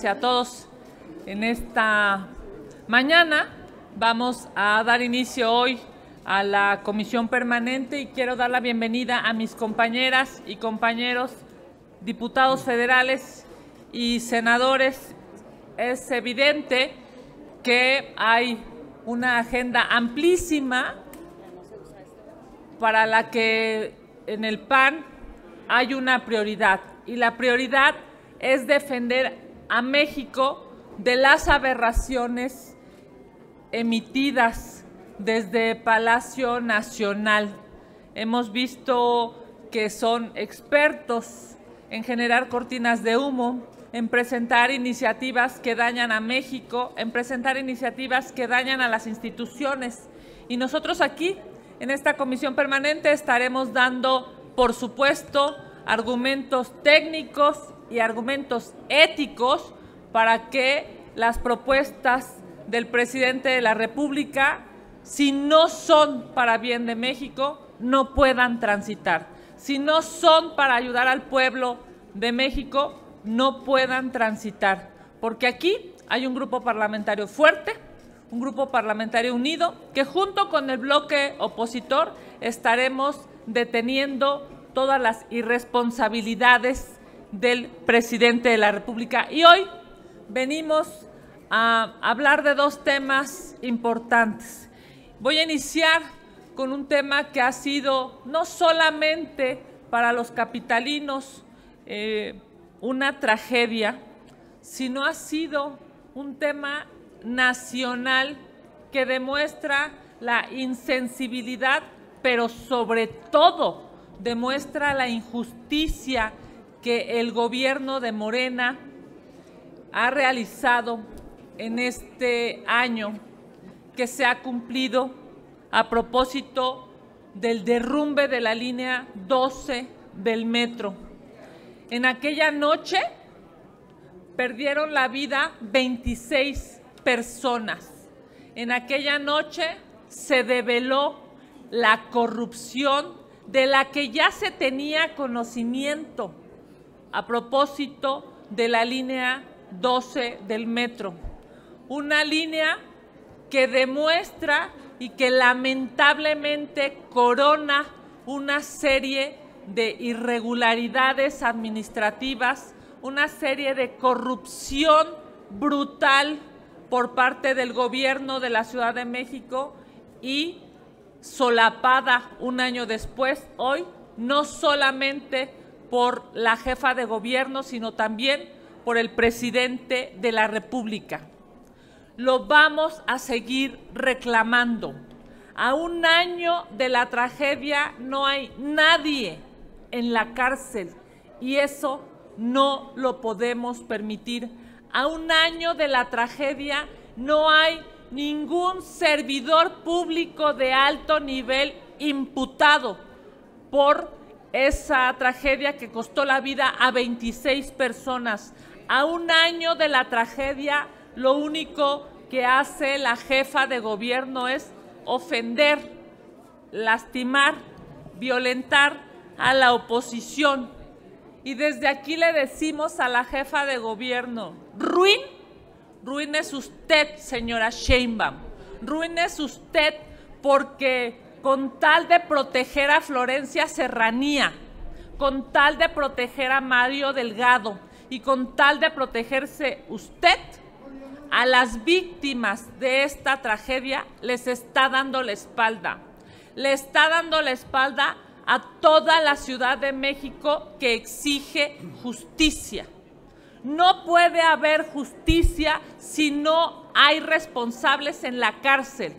a todos en esta mañana. Vamos a dar inicio hoy a la comisión permanente y quiero dar la bienvenida a mis compañeras y compañeros diputados federales y senadores. Es evidente que hay una agenda amplísima para la que en el PAN hay una prioridad, y la prioridad es defender a México de las aberraciones emitidas desde Palacio Nacional. Hemos visto que son expertos en generar cortinas de humo, en presentar iniciativas que dañan a México, en presentar iniciativas que dañan a las instituciones. Y nosotros aquí, en esta comisión permanente, estaremos dando, por supuesto, argumentos técnicos y argumentos éticos para que las propuestas del presidente de la República, si no son para bien de México, no puedan transitar. Si no son para ayudar al pueblo de México, no puedan transitar. Porque aquí hay un grupo parlamentario fuerte, un grupo parlamentario unido, que junto con el bloque opositor estaremos deteniendo todas las irresponsabilidades del presidente de la República. Y hoy venimos a hablar de dos temas importantes. Voy a iniciar con un tema que ha sido no solamente para los capitalinos una tragedia, sino ha sido un tema nacional que demuestra la insensibilidad, pero sobre todo demuestra la injusticia que el gobierno de Morena ha realizado en este año que se ha cumplido a propósito del derrumbe de la línea 12 del metro. En aquella noche perdieron la vida 26 personas. En aquella noche se develó la corrupción de la que ya se tenía conocimiento a propósito de la línea 12 del metro. Una línea que demuestra y que lamentablemente corona una serie de irregularidades administrativas, una serie de corrupción brutal por parte del gobierno de la Ciudad de México y solapada un año después, hoy, no solamente por la jefa de gobierno, sino también por el presidente de la República. Lo vamos a seguir reclamando. A un año de la tragedia no hay nadie en la cárcel y eso no lo podemos permitir. A un año de la tragedia no hay ningún servidor público de alto nivel imputado por esa tragedia que costó la vida a 26 personas. A un año de la tragedia, lo único que hace la jefa de gobierno es ofender, lastimar, violentar a la oposición. Y desde aquí le decimos a la jefa de gobierno, ruin es usted, señora Sheinbaum, ruin es usted, porque con tal de proteger a Florencia Serranía, con tal de proteger a Mario Delgado y con tal de protegerse usted, a las víctimas de esta tragedia les está dando la espalda. Le está dando la espalda a toda la Ciudad de México que exige justicia. No puede haber justicia si no hay responsables en la cárcel.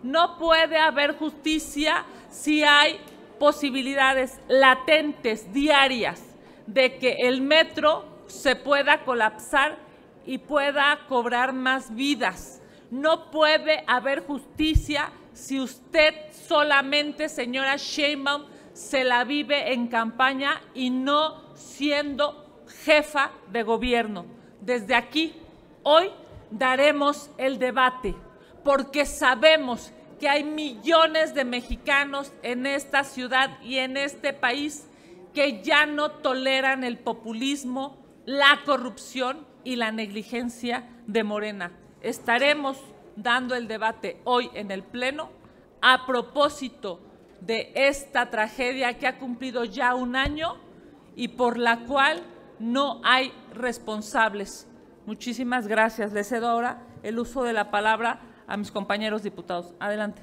No puede haber justicia si hay posibilidades latentes, diarias, de que el metro se pueda colapsar y pueda cobrar más vidas. No puede haber justicia si usted solamente, señora Sheinbaum, se la vive en campaña y no siendo jefa de gobierno. Desde aquí, hoy daremos el debate, porque sabemos que hay millones de mexicanos en esta ciudad y en este país que ya no toleran el populismo, la corrupción y la negligencia de Morena. Estaremos dando el debate hoy en el Pleno a propósito de esta tragedia que ha cumplido ya un año y por la cual no hay responsables. Muchísimas gracias. Le cedo ahora el uso de la palabra a mis compañeros diputados. Adelante.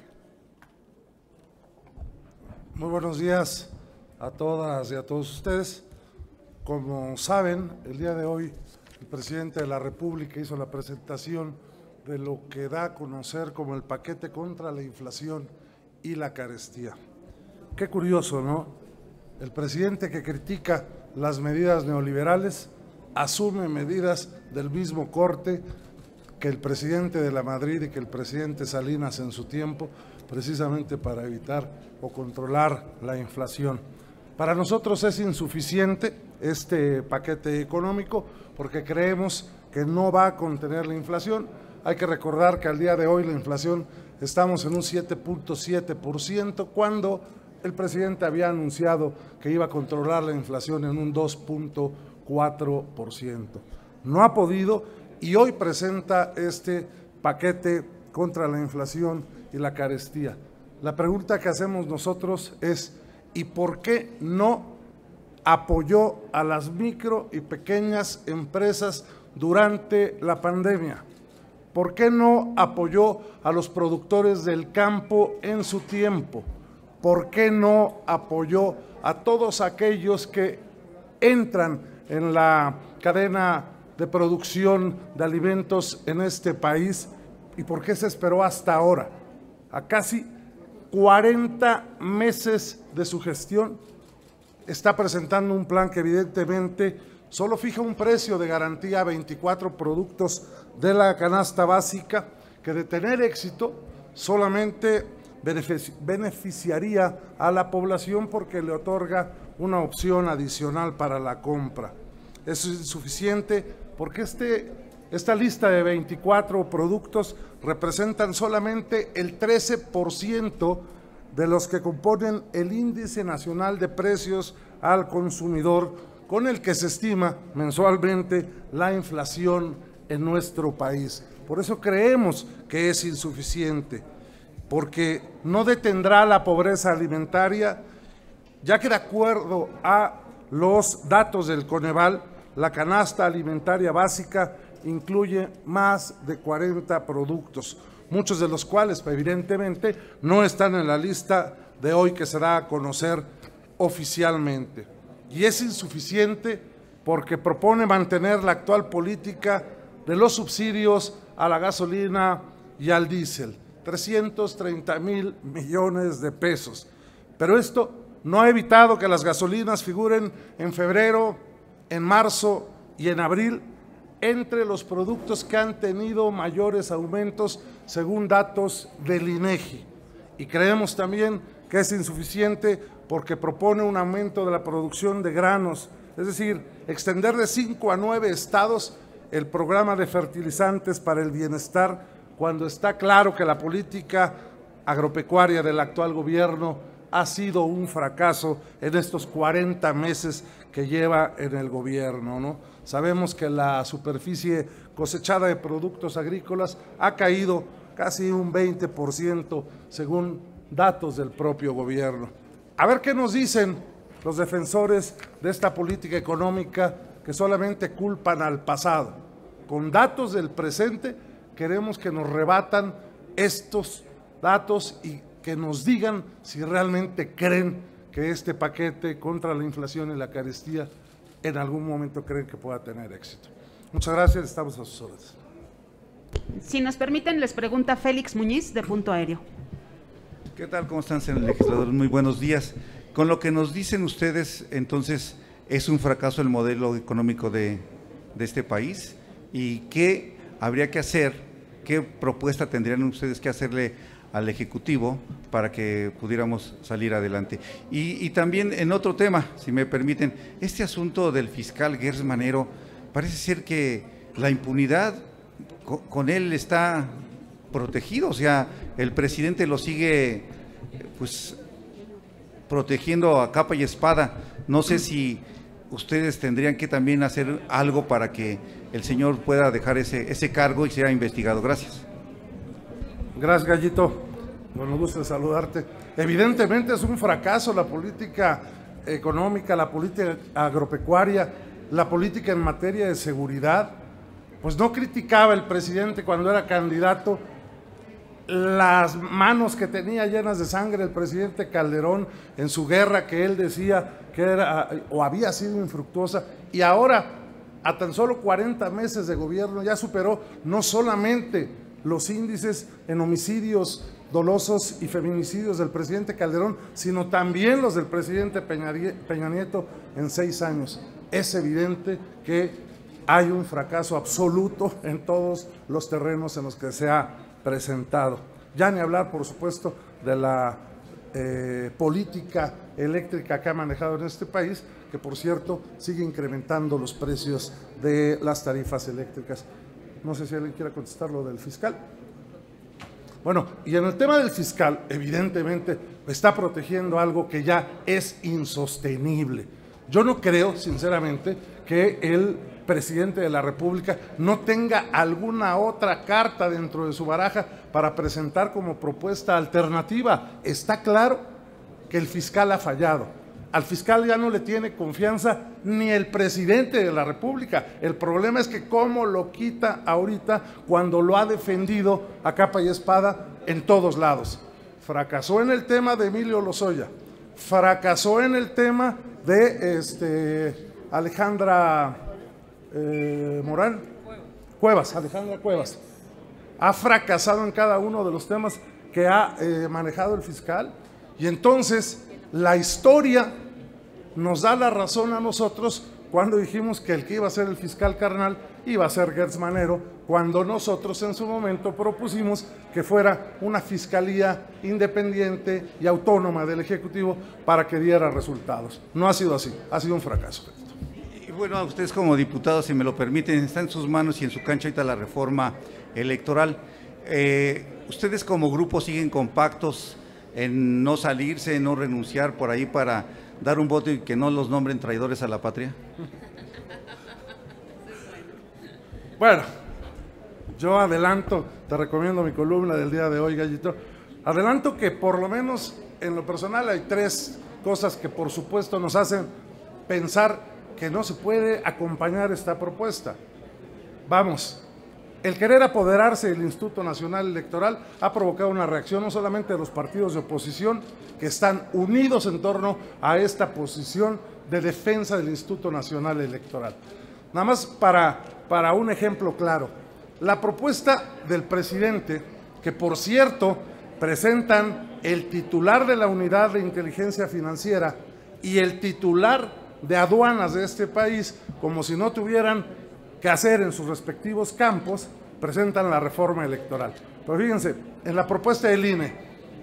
Muy buenos días a todas y a todos ustedes. Como saben, el día de hoy el presidente de la República hizo la presentación de lo que da a conocer como el paquete contra la inflación y la carestía. Qué curioso, ¿no? El presidente que critica las medidas neoliberales asume medidas del mismo corte que el presidente de la Madrid y que el presidente Salinas en su tiempo, precisamente para evitar o controlar la inflación. Para nosotros es insuficiente este paquete económico porque creemos que no va a contener la inflación. Hay que recordar que al día de hoy la inflación estamos en un 7.7% cuando el presidente había anunciado que iba a controlar la inflación en un 2.4%. No ha podido y hoy presenta este paquete contra la inflación y la carestía. La pregunta que hacemos nosotros es, ¿y por qué no apoyó a las micro y pequeñas empresas durante la pandemia? ¿Por qué no apoyó a los productores del campo en su tiempo? ¿Por qué no apoyó a todos aquellos que entran en la cadena de producción de alimentos en este país? ¿Y por qué se esperó hasta ahora? A casi 40 meses de su gestión, está presentando un plan que evidentemente solo fija un precio de garantía a 24 productos de la canasta básica, que de tener éxito solamente beneficiaría a la población porque le otorga una opción adicional para la compra. Eso es insuficiente porque esta lista de 24 productos representan solamente el 13% de los que componen el Índice Nacional de Precios al Consumidor, con el que se estima mensualmente la inflación en nuestro país. Por eso creemos que es insuficiente, porque no detendrá la pobreza alimentaria, ya que de acuerdo a los datos del Coneval, la canasta alimentaria básica incluye más de 40 productos, muchos de los cuales evidentemente no están en la lista de hoy que se da a conocer oficialmente. Y es insuficiente porque propone mantener la actual política de los subsidios a la gasolina y al diésel, 330,000 millones de pesos. Pero esto no ha evitado que las gasolinas figuren en febrero, en marzo y en abril entre los productos que han tenido mayores aumentos según datos del INEGI. Y creemos también que es insuficiente porque propone un aumento de la producción de granos, es decir, extender de 5 a 9 estados el programa de fertilizantes para el bienestar, cuando está claro que la política agropecuaria del actual gobierno ha sido un fracaso en estos 40 meses que lleva en el gobierno, ¿no? Sabemos que la superficie cosechada de productos agrícolas ha caído casi un 20% según datos del propio gobierno. A ver qué nos dicen los defensores de esta política económica que solamente culpan al pasado. Con datos del presente queremos que nos rebatan estos datos y que nos digan si realmente creen que este paquete contra la inflación y la carestía en algún momento creen que pueda tener éxito. Muchas gracias, estamos a sus órdenes. Si nos permiten, les pregunta Félix Muñiz, de Punto Aéreo. ¿Qué tal? ¿Cómo están, señor legislador? Muy buenos días. Con lo que nos dicen ustedes, entonces, ¿es un fracaso el modelo económico de este país? ¿Y qué habría que hacer? ¿Qué propuesta tendrían ustedes que hacerle al Ejecutivo para que pudiéramos salir adelante? Y también en otro tema, si me permiten, este asunto del fiscal Gers Manero, parece ser que la impunidad con él está protegido, o sea, el presidente lo sigue pues protegiendo a capa y espada. No sé si ustedes tendrían que también hacer algo para que el señor pueda dejar ese cargo y sea investigado. Gracias. Gracias, Gallito. Bueno, gusto saludarte. Evidentemente es un fracaso la política económica, la política agropecuaria, la política en materia de seguridad. Pues no criticaba el presidente cuando era candidato las manos que tenía llenas de sangre el presidente Calderón en su guerra que él decía que era o había sido infructuosa, y ahora a tan solo 40 meses de gobierno ya superó no solamente los índices en homicidios dolosos y feminicidios del presidente Calderón, sino también los del presidente Peña Nieto en 6 años. Es evidente que hay un fracaso absoluto en todos los terrenos en los que se ha presentado. Ya ni hablar, por supuesto, de la política eléctrica que ha manejado en este país, que por cierto sigue incrementando los precios de las tarifas eléctricas. No sé si alguien quiera contestar lo del fiscal. Bueno, y en el tema del fiscal, evidentemente está protegiendo algo que ya es insostenible. Yo no creo, sinceramente, que el presidente de la República no tenga alguna otra carta dentro de su baraja para presentar como propuesta alternativa. Está claro que el fiscal ha fallado. Al fiscal ya no le tiene confianza ni el presidente de la República. El problema es que cómo lo quita ahorita cuando lo ha defendido a capa y espada en todos lados. Fracasó en el tema de Emilio Lozoya, fracasó en el tema de Alejandra Alejandra Cuevas. Ha fracasado en cada uno de los temas que ha manejado el fiscal, y entonces la historia nos da la razón a nosotros cuando dijimos que el que iba a ser el fiscal carnal iba a ser Gertz Manero, cuando nosotros en su momento propusimos que fuera una fiscalía independiente y autónoma del Ejecutivo para que diera resultados. No ha sido así, ha sido un fracaso. Y bueno, a ustedes como diputados, si me lo permiten, está en sus manos y en su cancha ahorita la reforma electoral. ¿Ustedes como grupo siguen compactos en no salirse, en no renunciar por ahí para dar un voto y que no los nombren traidores a la patria? Bueno, yo adelanto, te recomiendo mi columna del día de hoy, Gallito. Adelanto que por lo menos en lo personal hay 3 cosas que por supuesto nos hacen pensar que no se puede acompañar esta propuesta. Vamos, el querer apoderarse del Instituto Nacional Electoral ha provocado una reacción no solamente de los partidos de oposición que están unidos en torno a esta posición de defensa del Instituto Nacional Electoral. Nada más para un ejemplo claro, la propuesta del presidente, que por cierto presentan el titular de la Unidad de Inteligencia Financiera y el titular de aduanas de este país, como si no tuvieran que hacer en sus respectivos campos, presentan la reforma electoral. Pero fíjense, en la propuesta del INE,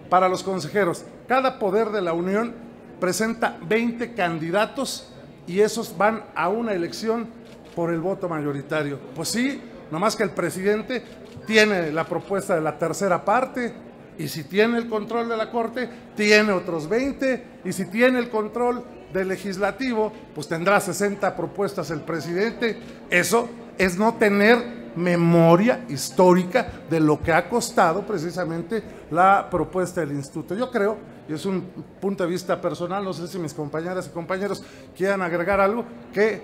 para los consejeros, cada poder de la Unión presenta 20 candidatos y esos van a una elección por el voto mayoritario. Pues sí, nomás que el presidente tiene la propuesta de la tercera parte, y si tiene el control de la Corte, tiene otros 20, y si tiene el control del Legislativo, pues tendrá 60 propuestas el presidente. Eso es no tener memoria histórica de lo que ha costado precisamente la propuesta del instituto. Yo creo, y es un punto de vista personal, no sé si mis compañeras y compañeros quieran agregar algo, que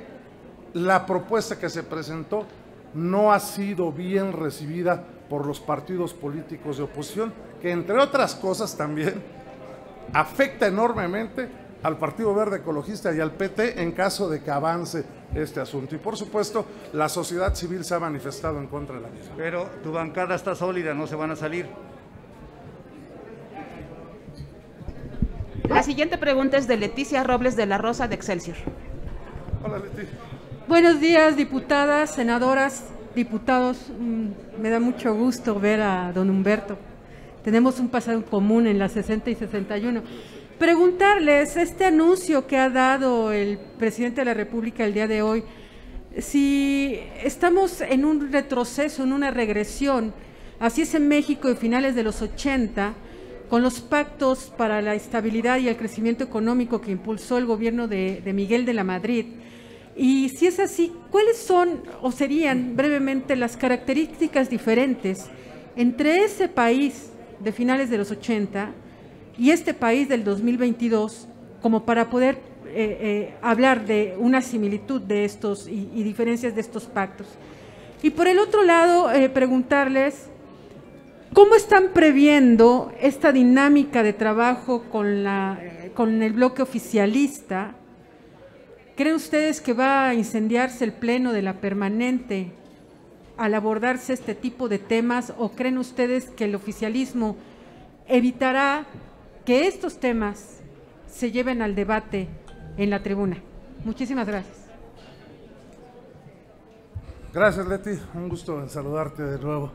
la propuesta que se presentó no ha sido bien recibida por los partidos políticos de oposición, que entre otras cosas también afecta enormemente al Partido Verde Ecologista y al PT en caso de que avance este asunto. Y por supuesto, la sociedad civil se ha manifestado en contra de la misma. Pero tu bancada está sólida, no se van a salir. La siguiente pregunta es de Leticia Robles de la Rosa de Excelsior. Hola, Leti. Buenos días, diputadas, senadoras, diputados. Me da mucho gusto ver a don Humberto. Tenemos un pasado en común en la 60 y 61. Preguntarles, este anuncio que ha dado el presidente de la República el día de hoy, si estamos en un retroceso, en una regresión, así es en México de finales de los 80, con los pactos para la estabilidad y el crecimiento económico que impulsó el gobierno de Miguel de la Madrid. Y si es así, ¿cuáles son o serían brevemente las características diferentes entre ese país de finales de los 80 y este país del 2022, como para poder hablar de una similitud de estos y diferencias de estos pactos? Y por el otro lado, preguntarles, ¿cómo están previendo esta dinámica de trabajo con el bloque oficialista? ¿Creen ustedes que va a incendiarse el pleno de la permanente al abordarse este tipo de temas, o creen ustedes que el oficialismo evitará que estos temas se lleven al debate en la tribuna? Muchísimas gracias. Gracias, Leti, un gusto en saludarte de nuevo.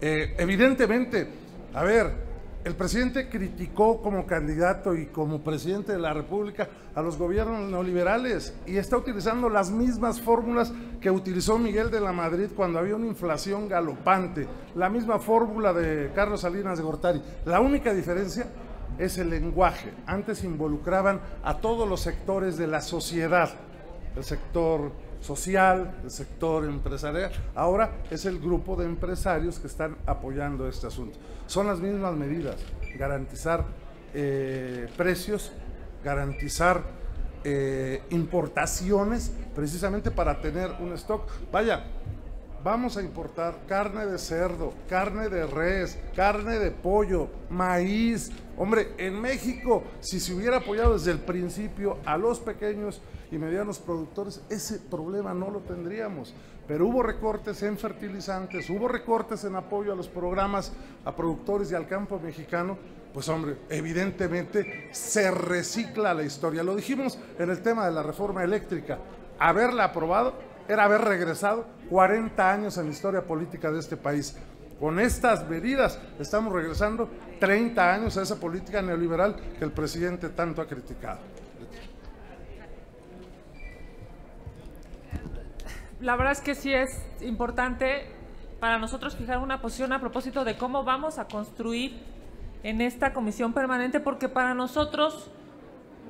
Evidentemente, a ver, el presidente criticó como candidato y como presidente de la República a los gobiernos neoliberales y está utilizando las mismas fórmulas que utilizó Miguel de la Madrid cuando había una inflación galopante, la misma fórmula de Carlos Salinas de Gortari. La única diferencia es el lenguaje. Antes involucraban a todos los sectores de la sociedad, el sector social, el sector empresarial. Ahora es el grupo de empresarios que están apoyando este asunto. Son las mismas medidas: garantizar precios, garantizar importaciones, precisamente para tener un stock. Vaya, vamos a importar carne de cerdo, carne de res, carne de pollo, maíz. Hombre, en México, si se hubiera apoyado desde el principio a los pequeños y medianos productores, ese problema no lo tendríamos. Pero hubo recortes en fertilizantes, hubo recortes en apoyo a los programas a productores y al campo mexicano. Pues hombre, evidentemente se recicla la historia. Lo dijimos en el tema de la reforma eléctrica. Haberla aprobado era haber regresado 40 años en la historia política de este país. Con estas medidas estamos regresando 30 años a esa política neoliberal que el presidente tanto ha criticado. La verdad es que sí es importante para nosotros fijar una posición a propósito de cómo vamos a construir en esta comisión permanente, porque para nosotros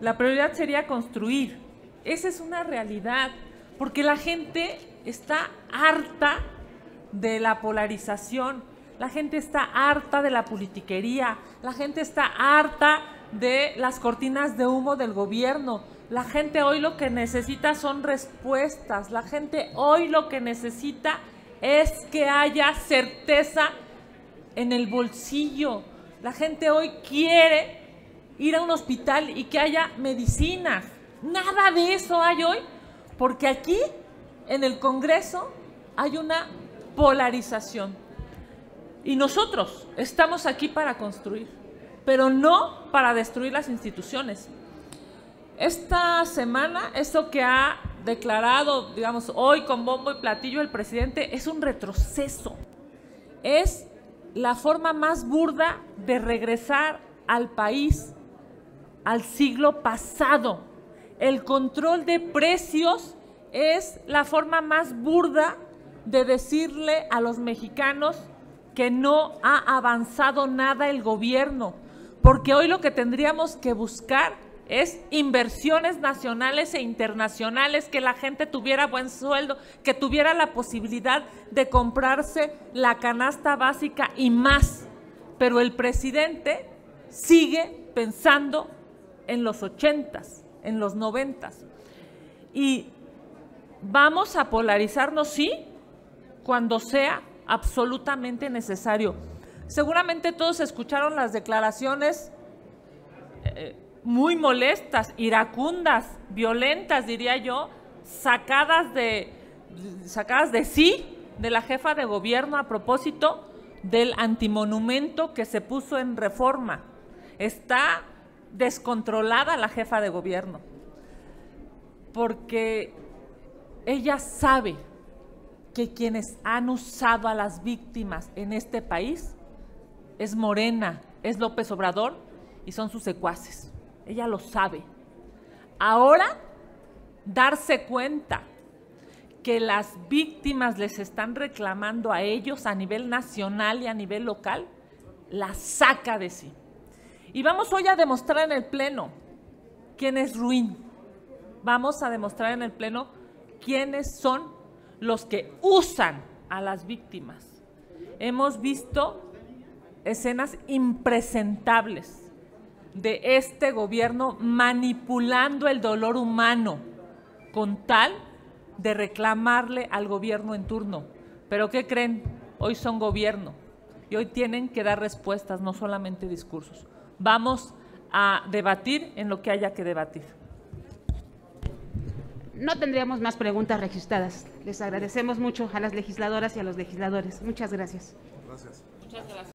la prioridad sería construir. Esa es una realidad, porque la gente está harta de la polarización, la gente está harta de la politiquería, la gente está harta de las cortinas de humo del gobierno. La gente hoy lo que necesita son respuestas, la gente hoy lo que necesita es que haya certeza en el bolsillo. La gente hoy quiere ir a un hospital y que haya medicinas. Nada de eso hay hoy, porque aquí en el Congreso hay una polarización. Y nosotros estamos aquí para construir, pero no para destruir las instituciones. Esta semana, esto que ha declarado, digamos, hoy con bombo y platillo el presidente, es un retroceso. Es la forma más burda de regresar al país al siglo pasado. El control de precios es la forma más burda de decirle a los mexicanos que no ha avanzado nada el gobierno, porque hoy lo que tendríamos que buscar es inversiones nacionales e internacionales, que la gente tuviera buen sueldo, que tuviera la posibilidad de comprarse la canasta básica y más. Pero el presidente sigue pensando en los 80s, en los 90s. Y vamos a polarizarnos, sí, cuando sea absolutamente necesario. Seguramente todos escucharon las declaraciones muy molestas, iracundas, violentas, diría yo, sacadas de sí de la jefa de gobierno a propósito del antimonumento que se puso en Reforma. Está descontrolada la jefa de gobierno, porque ella sabe que quienes han usado a las víctimas en este país es Morena, es López Obrador y son sus secuaces. Ella lo sabe. Ahora, darse cuenta que las víctimas les están reclamando a ellos a nivel nacional y a nivel local, la saca de sí. Y vamos hoy a demostrar en el Pleno quién es ruin. Vamos a demostrar en el Pleno quiénes son los que usan a las víctimas. Hemos visto escenas impresentables de este gobierno manipulando el dolor humano con tal de reclamarle al gobierno en turno. Pero ¿qué creen? Hoy son gobierno y hoy tienen que dar respuestas, no solamente discursos. Vamos a debatir en lo que haya que debatir. No tendríamos más preguntas registradas. Les agradecemos mucho a las legisladoras y a los legisladores. Muchas gracias. Gracias. Muchas gracias.